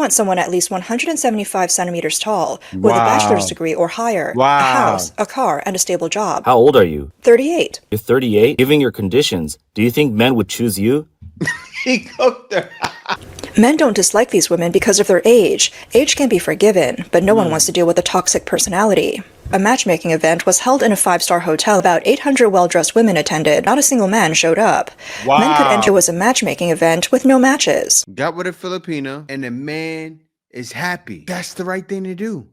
want someone at least 175 centimeters tall, with a bachelor's degree or higher, a house, a car, and a stable job. How old are you? 38. You're 38? Given your conditions, do you think men would choose you? He cooked her. Men don't dislike these women because of their age. Age can be forgiven, but no one wants to deal with a toxic personality. A matchmaking event was held in a 5-star hotel. About 800 well-dressed women attended. Not a single man showed up. Men could enter as a matchmaking event with no matches. Got with a Filipina, and the man is happy. That's the right thing to do.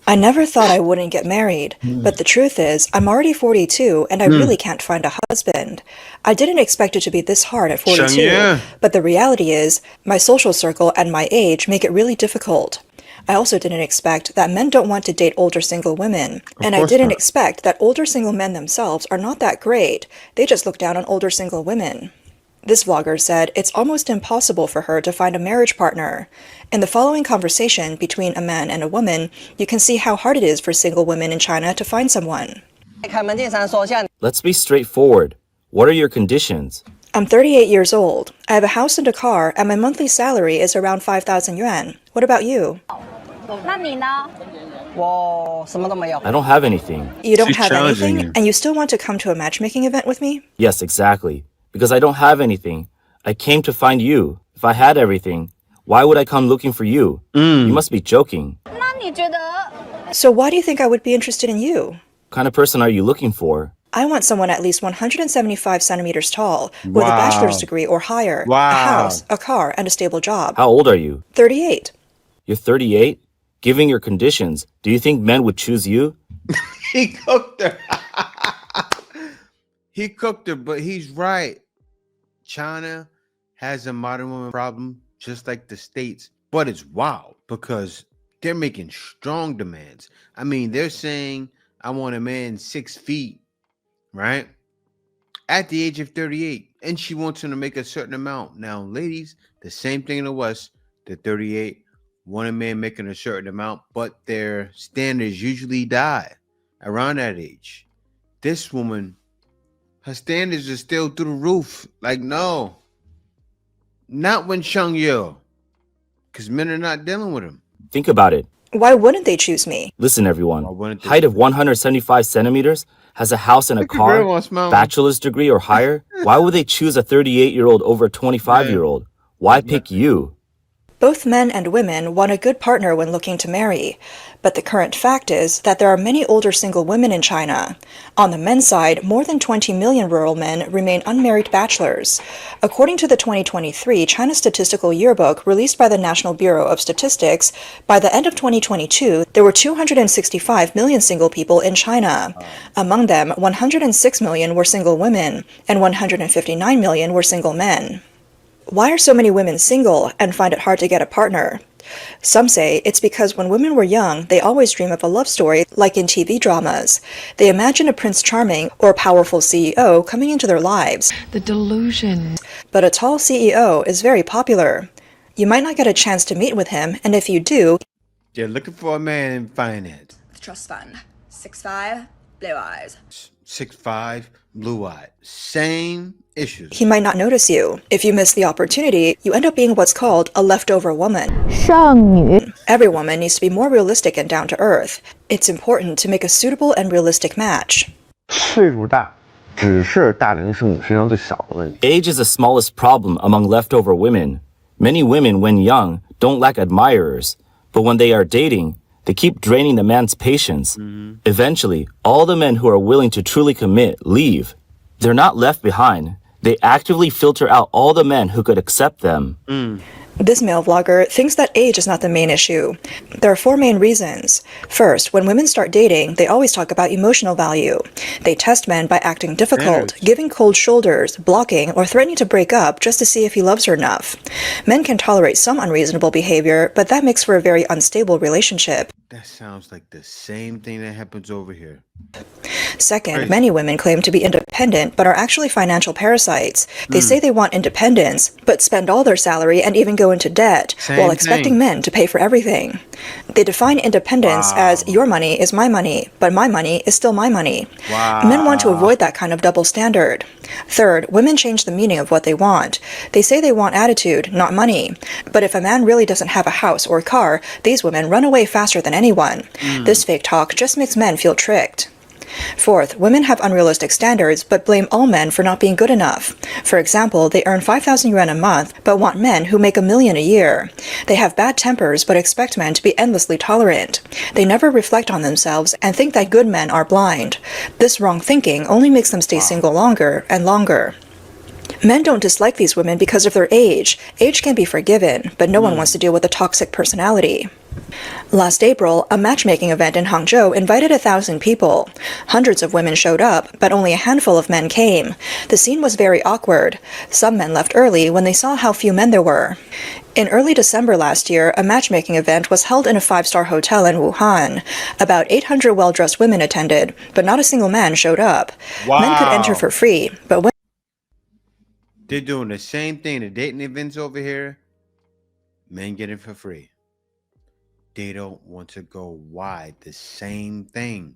I never thought I wouldn't get married, but the truth is, I'm already 42 and I really can't find a husband. I didn't expect it to be this hard at 42, but the reality is, my social circle and my age make it really difficult. I also didn't expect that men don't want to date older single women, and I didn't expect that older single men themselves are not that great. They just look down on older single women. This vlogger said it's almost impossible for her to find a marriage partner. In the following conversation between a man and a woman, you can see how hard it is for single women in China to find someone. Let's be straightforward. What are your conditions? I'm 38 years old. I have a house and a car, and my monthly salary is around 5,000 yuan. What about you? I don't have anything. You don't have anything, and you still want to come to a matchmaking event with me? Yes, exactly. Because I don't have anything. I came to find you. If I had everything, why would I come looking for you? You must be joking. So why do you think I would be interested in you? What kind of person are you looking for? I want someone at least 175 centimeters tall, with a bachelor's degree or higher, a house, a car, and a stable job. How old are you? 38. You're 38? Given your conditions, do you think men would choose you? He cooked her. He cooked her, but he's right. China has a modern woman problem just like the States, but it's wild because they're making strong demands. I mean, they're saying, I want a man 6 feet, right? At the age of 38, and she wants him to make a certain amount. Now, ladies, the same thing in the West. The 38 want a man making a certain amount, but their standards usually die around that age. This woman, her standards are still through the roof. Like, no. Not when Changyo. Because men are not dealing with him. Think about it. Why wouldn't they choose me? Listen, everyone. Height of 175 centimeters, has a house and a car, bachelor's degree or higher. Why would they choose a 38-year-old over a 25-year-old? Why pick you? Both men and women want a good partner when looking to marry, but the current fact is that there are many older single women in China. On the men's side, more than 20 million rural men remain unmarried bachelors. According to the 2023 China Statistical Yearbook released by the National Bureau of Statistics, by the end of 2022, there were 265 million single people in China. Among them, 106 million were single women, and 159 million were single men. Why are so many women single and find it hard to get a partner? Some say it's because when women were young, they always dream of a love story like in TV dramas. They imagine a Prince Charming or a powerful CEO coming into their lives. The delusion. But a tall CEO is very popular. You might not get a chance to meet with him, and if you do, you're looking for a man in finance. Trust fund. 6'5", blue eyes. 6'5", blue eyes. Same issues. He might not notice you. If you miss the opportunity, you end up being what's called a leftover woman. 剩女. Every woman needs to be more realistic and down to earth. It's important to make a suitable and realistic match. 岁数大，只是大龄剩女身上最小的问题。 Age is the smallest problem among leftover women. Many women, when young, don't lack admirers, but when they are dating, they keep draining the man's patience. Eventually, all the men who are willing to truly commit leave. They're not left behind. They actively filter out all the men who could accept them. This male vlogger thinks that age is not the main issue. There are 4 main reasons. First, when women start dating, they always talk about emotional value. They test men by acting difficult, giving cold shoulders, blocking, or threatening to break up just to see if he loves her enough. Men can tolerate some unreasonable behavior, but that makes for a very unstable relationship. That sounds like the same thing that happens over here. Second, many women claim to be independent but are actually financial parasites. They say they want independence, but spend all their salary and even go into debt while expecting men to pay for everything. They define independence as your money is my money, but my money is still my money. Men want to avoid that kind of double standard. Third, women change the meaning of what they want. They say they want attitude, not money. But if a man really doesn't have a house or car, these women run away faster than anyone. This fake talk just makes men feel tricked. Fourth, women have unrealistic standards but blame all men for not being good enough. For example, they earn 5,000 yuan a month but want men who make $1 million a year. They have bad tempers but expect men to be endlessly tolerant. They never reflect on themselves and think that good men are blind. This wrong thinking only makes them stay single longer and longer. Men don't dislike these women because of their age. Age can be forgiven, but no one wants to deal with a toxic personality. Last April, a matchmaking event in Hangzhou invited 1,000 people. Hundreds of women showed up, but only a handful of men came. The scene was very awkward. Some men left early when they saw how few men there were. In early December last year, a matchmaking event was held in a 5-star hotel in Wuhan. About 800 well-dressed women attended, but not a single man showed up. Men could enter for free, but women... They're doing the same thing. The dating events over here, men get it for free. They don't want to go wide. The same thing.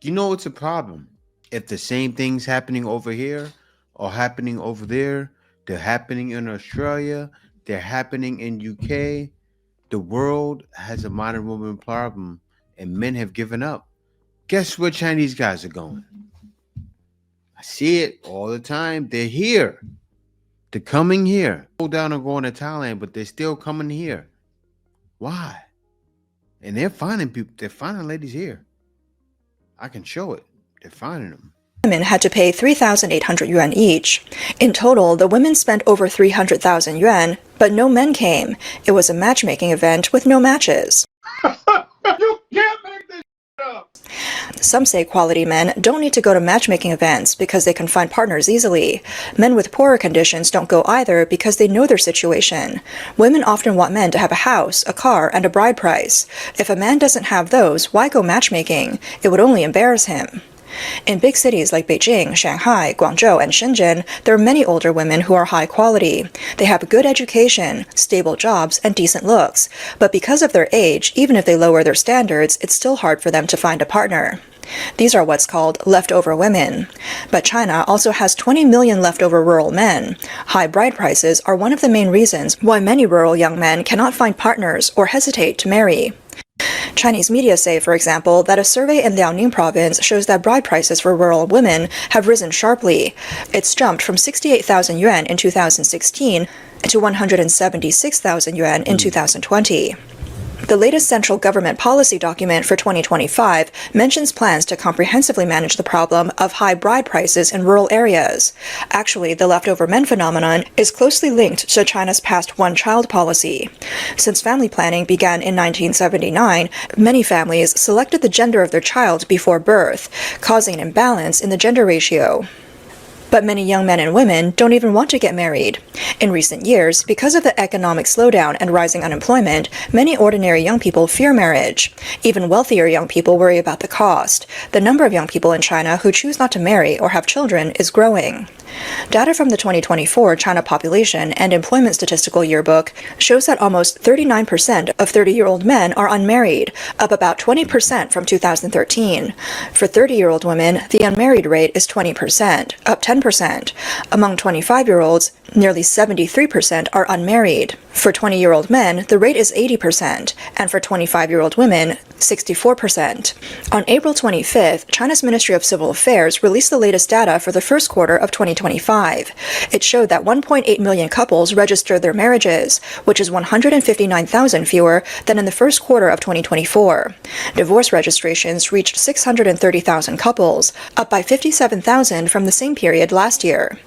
You know it's a problem. If the same things happening over here or happening over there, they're happening in Australia, they're happening in UK. The world has a modern woman problem and men have given up. Guess where Chinese guys are going? I see it all the time. They're here. They're coming here. Go down and going to Thailand, but they're still coming here. Why? And they're finding people. They're finding ladies here. I can show it. They're finding them. Women had to pay 3,800 yuan each. In total, the women spent over 300,000 yuan, but no men came. It was a matchmaking event with no matches. You can't make this up. Some say quality men don't need to go to matchmaking events because they can find partners easily. Men with poorer conditions don't go either because they know their situation. Women often want men to have a house, a car, and a bride price. If a man doesn't have those, why go matchmaking? It would only embarrass him. In big cities like Beijing, Shanghai, Guangzhou, and Shenzhen, there are many older women who are high quality. They have a good education, stable jobs, and decent looks. But because of their age, even if they lower their standards, it's still hard for them to find a partner. These are what's called leftover women. But China also has 20 million leftover rural men. High bride prices are one of the main reasons why many rural young men cannot find partners or hesitate to marry. Chinese media say, for example, that a survey in Liaoning province shows that bride prices for rural women have risen sharply. It's jumped from 68,000 yuan in 2016 to 176,000 yuan in 2020. The latest central government policy document for 2025 mentions plans to comprehensively manage the problem of high bride prices in rural areas. Actually, the leftover men phenomenon is closely linked to China's past one-child policy. Since family planning began in 1979, many families selected the gender of their child before birth, causing an imbalance in the gender ratio. But many young men and women don't even want to get married. In recent years, because of the economic slowdown and rising unemployment, many ordinary young people fear marriage. Even wealthier young people worry about the cost. The number of young people in China who choose not to marry or have children is growing. Data from the 2024 China Population and Employment Statistical Yearbook shows that almost 39% of 30-year-old men are unmarried, up about 20% from 2013. For 30-year-old women, the unmarried rate is 20%, up 10%. Among 25-year-olds, nearly 73% are unmarried. For 20-year-old men, the rate is 80%, and for 25-year-old women, 64%. On April 25th, China's Ministry of Civil Affairs released the latest data for the first quarter of 2025. It showed that 1.8 million couples registered their marriages, which is 159,000 fewer than in the first quarter of 2024. Divorce registrations reached 630,000 couples, up by 57,000 from the same period last year.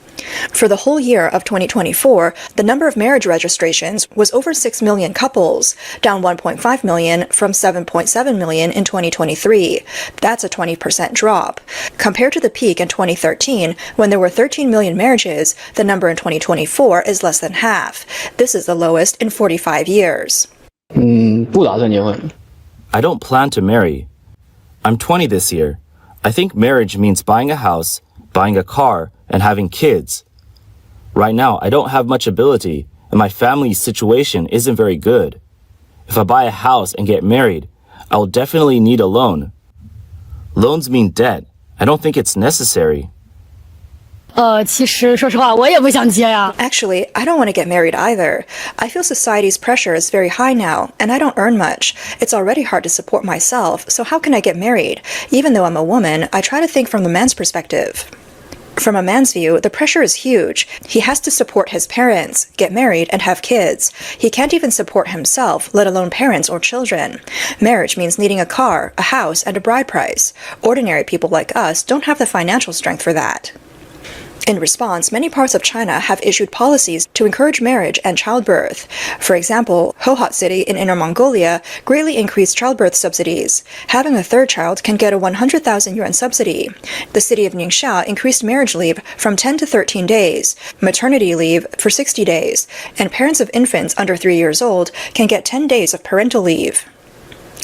For the whole year of 2024, the number of marriage registrations was over 6 million couples, down 1.5 million from 7.7 million in 2023. That's a 20% drop. Compared to the peak in 2013, when there were 13 million marriages, the number in 2024 is less than half. This is the lowest in 45 years. 不打算结婚. I don't plan to marry. I'm 20 this year. I think marriage means buying a house, buying a car, and having kids. Right now, I don't have much ability, and my family's situation isn't very good. If I buy a house and get married, I will definitely need a loan. Loans mean debt. I don't think it's necessary. 其实说实话，我也不想结呀。Actually, I don't want to get married either. I feel society's pressure is very high now, and I don't earn much. It's already hard to support myself, so how can I get married? Even though I'm a woman, I try to think from the man's perspective. From a man's view, the pressure is huge. He has to support his parents, get married, and have kids. He can't even support himself, let alone parents or children. Marriage means needing a car, a house, and a bride price. Ordinary people like us don't have the financial strength for that. In response, many parts of China have issued policies to encourage marriage and childbirth. For example, Hohhot City in Inner Mongolia greatly increased childbirth subsidies. Having a third child can get a 100,000 yuan subsidy. The city of Ningxia increased marriage leave from 10 to 13 days, maternity leave for 60 days, and parents of infants under 3 years old can get 10 days of parental leave.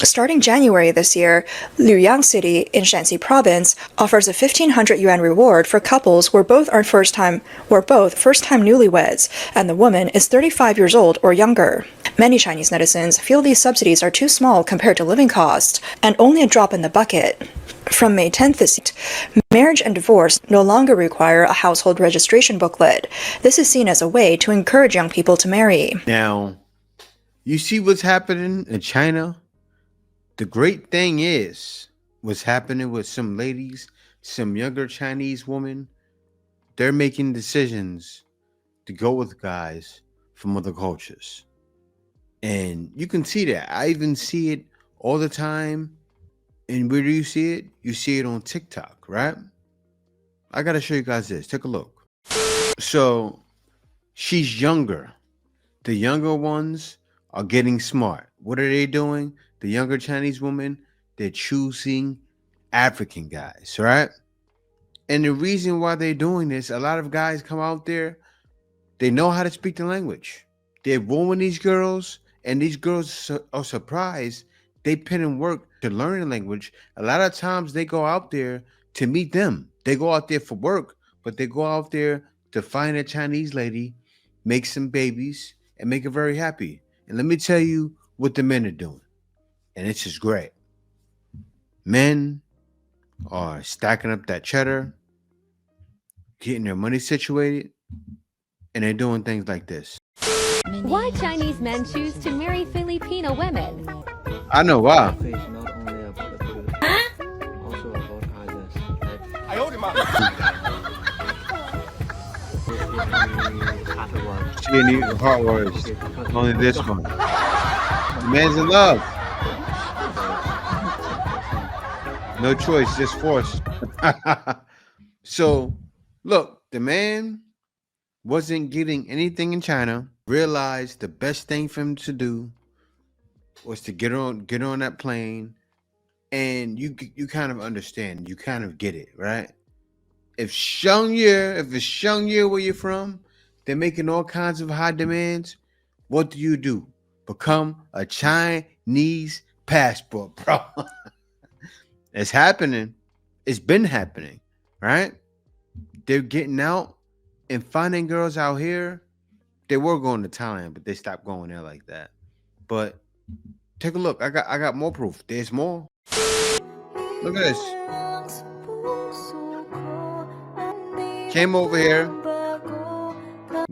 Starting January this year, Luoyang City in Shanxi Province offers a 1,500 yuan reward for couples where both first-time newlyweds, and the woman is 35 years old or younger. Many Chinese netizens feel these subsidies are too small compared to living costs, and only a drop in the bucket. From May 10th this year, marriage and divorce no longer require a household registration booklet. This is seen as a way to encourage young people to marry. Now, you see what's happening in China? The great thing is what's happening with some ladies, some younger Chinese women, they're making decisions to go with guys from other cultures. And you can see that. I even see it all the time. And where do you see it? You see it on TikTok, right? I got to show you guys this. Take a look. So she's younger. The younger ones are getting smart. What are they doing? The younger Chinese women, they're choosing African guys, right? And the reason why they're doing this, a lot of guys come out there, they know how to speak the language. They're wooing these girls, and these girls are surprised. They put in work to learn the language. A lot of times they go out there to meet them. They go out there for work, but they go out there to find a Chinese lady, make some babies, and make her very happy. And let me tell you what the men are doing. And it's just great. Men are stacking up that cheddar, getting their money situated, and they're doing things like this. Why Chinese men choose to marry Filipino women? I know why. She didn't need hard words. Only this one. The man's in love. No choice, just force. So, look, the man wasn't getting anything in China. Realized the best thing for him to do was to get on that plane, and you kind of understand, you kind of get it, right? If it's Shangye where you're from, they're making all kinds of high demands. What do? Become a Chinese passport, bro. It's happening. It's been happening, right? They're getting out and finding girls out here. They were going to Thailand, but they stopped going there like that. But take a look. I got more proof. There's more. Look at this. Came over here,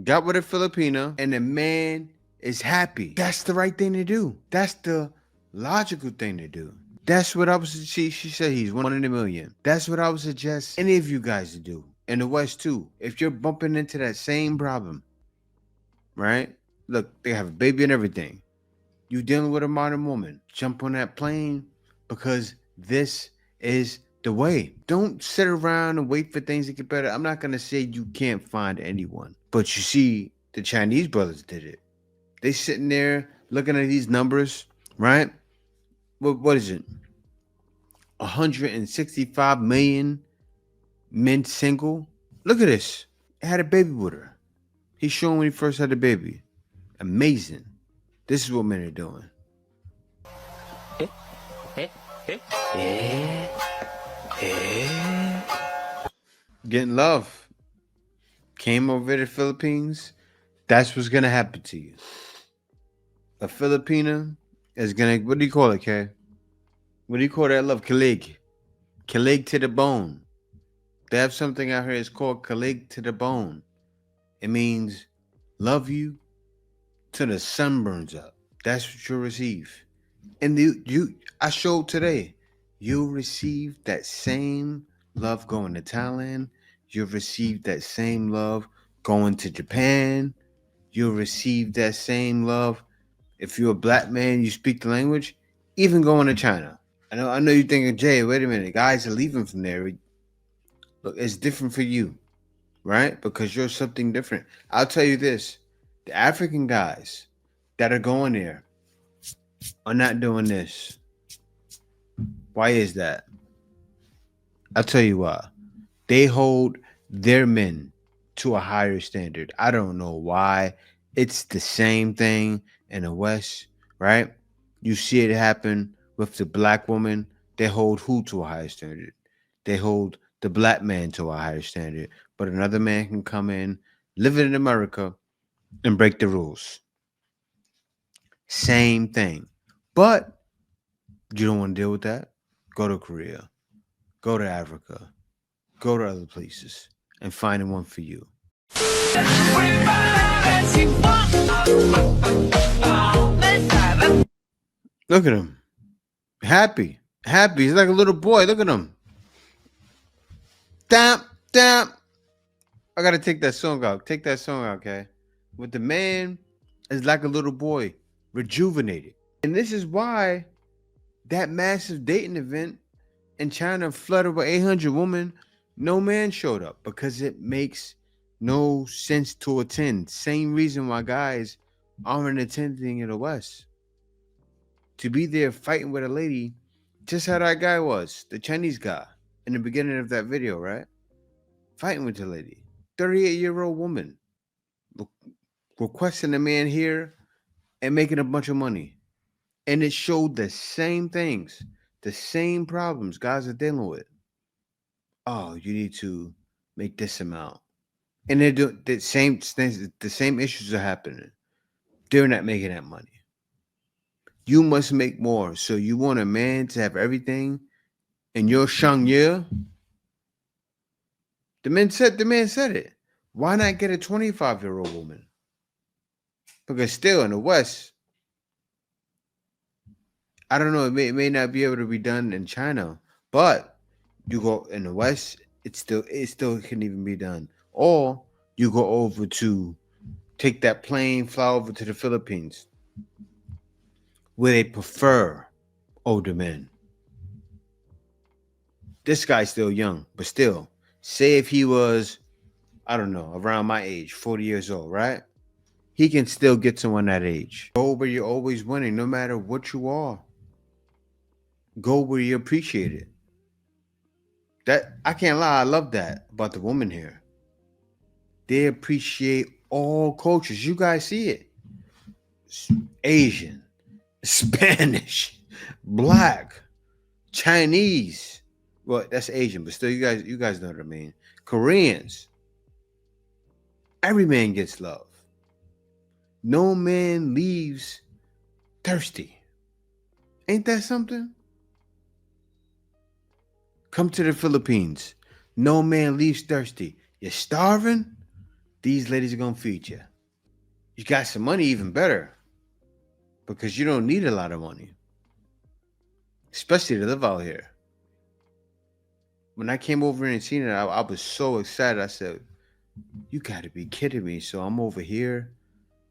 got with a Filipina, and the man is happy. That's the right thing to do. That's the logical thing to do. That's what I would suggest. She said he's 1 in a million. That's what I would suggest any of you guys to do. In the West too. If you're bumping into that same problem, right? Look, they have a baby and everything. You dealing with a modern woman. Jump on that plane, because this is the way. Don't sit around and wait for things to get better. I'm not going to say you can't find anyone. But you see, the Chinese brothers did it. They sitting there looking at these numbers, right? What is it? 165 million men single. Look at this. He had a baby with her. He's showing when he first had the baby. Amazing. This is what men are doing. Getting love. Came over to the Philippines. That's what's gonna happen to you. A Filipina is gonna, what do you call it, Kay? What do you call that love? Kilig. Kilig to the bone. They have something out here, it's called kilig to the bone. It means love you till the sun burns up. That's what you'll receive. And I showed today, you'll receive that same love going to Thailand. You'll receive that same love going to Japan. You'll receive that same love if you're a black man, you speak the language, even going to China. I know you're thinking, Jay, wait a minute, guys are leaving from there. Look, it's different for you, right? Because you're something different. I'll tell you this, the African guys that are going there are not doing this. Why is that? I'll tell you why. They hold their men to a higher standard. I don't know why. It's the same thing in the West, right? You see it happen with the black woman. They hold who to a higher standard? They hold the black man to a higher standard. But another man can come in, live in America, and break the rules. Same thing. But you don't want to deal with that? Go to Korea. Go to Africa. Go to other places and find one for you. Look at him. Happy. He's like a little boy. Look at him. Damn. I gotta take that song out. Okay? With the man is like a little boy, rejuvenated. And this is why that massive dating event in China flooded with 800 women, no man showed up because it makes no sense to attend. Same reason why guys aren't attending in the West. To be there fighting with a lady, just how that guy was, the Chinese guy in the beginning of that video, right? Fighting with the lady, 38-year-old woman, requesting a man here and making a bunch of money. And it showed the same things, the same problems guys are dealing with. Oh, you need to make this amount. And they're doing the same things, the same issues are happening. They're not making that money. You must make more. So you want a man to have everything and you're Shangye? The man said it. Why not get a 25-year-old woman? Because still in the West, I don't know, it may not be able to be done in China, but you go in the West, it still can even be done. Or you go over to take that plane, fly over to the Philippines, where they prefer older men. This guy's still young, but still, say if he was, I don't know, around my age, 40 years old, right? He can still get someone that age. Go where you're always winning, no matter what you are. Go where you appreciate it. That I can't lie, I love that about the woman here. They appreciate all cultures. You guys see it. Asian, Spanish, Black, Chinese. Well, that's Asian, but still, you guys know what I mean. Koreans. Every man gets love. No man leaves thirsty. Ain't that something? Come to the Philippines. No man leaves thirsty. You're starving? These ladies are going to feed you. You got some money, even better. Because you don't need a lot of money. Especially to live out here. When I came over and seen it, I was so excited. I said, you got to be kidding me. So I'm over here.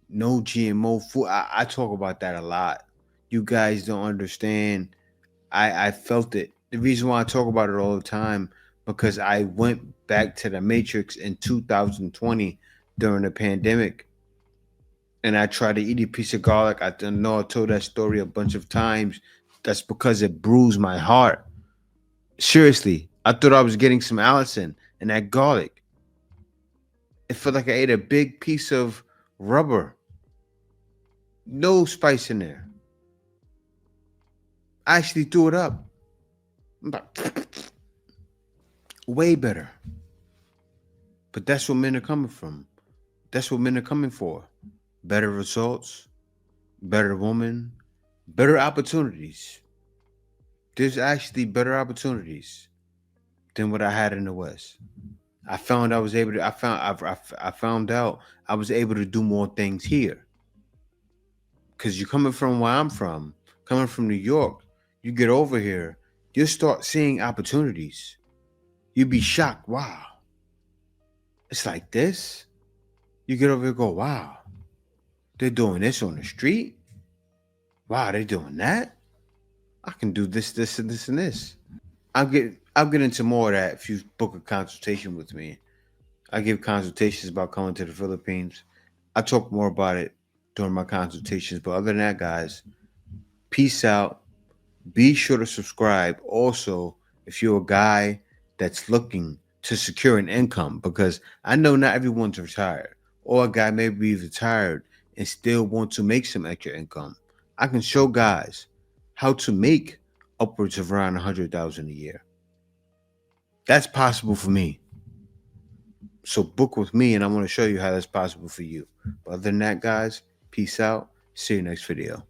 No GMO food. I talk about that a lot. You guys don't understand. I felt it. The reason why I talk about it all the time, because I went back to the Matrix in 2020 during the pandemic. And I tried to eat a piece of garlic. I know I told that story a bunch of times. That's because it bruised my heart. Seriously, I thought I was getting some Allison and that garlic. It felt like I ate a big piece of rubber. No spice in there. I actually threw it up. Way better. But that's what men are coming from. That's what men are coming for. Better results, better woman, better opportunities. There's actually better opportunities than what I had in the West. I found out I was able to do more things here. Because you're coming from where I'm from, coming from New York, you get over here, you'll start seeing opportunities. You'd be shocked. Wow. It's like this. You get over here and go, wow. They're doing this on the street. Wow, they're doing that. I can do this, this, and this, and this. I'll get into more of that if you book a consultation with me. I give consultations about coming to the Philippines. I talk more about it during my consultations. But other than that, guys, peace out. Be sure to subscribe. Also, if you're a guy that's looking to secure an income, because I know not everyone's retired, or a guy may be retired and still want to make some extra income. I can show guys how to make upwards of around $100,000 a year. That's possible for me. So book with me, and I want to show you how that's possible for you. But other than that, guys, peace out. See you next video.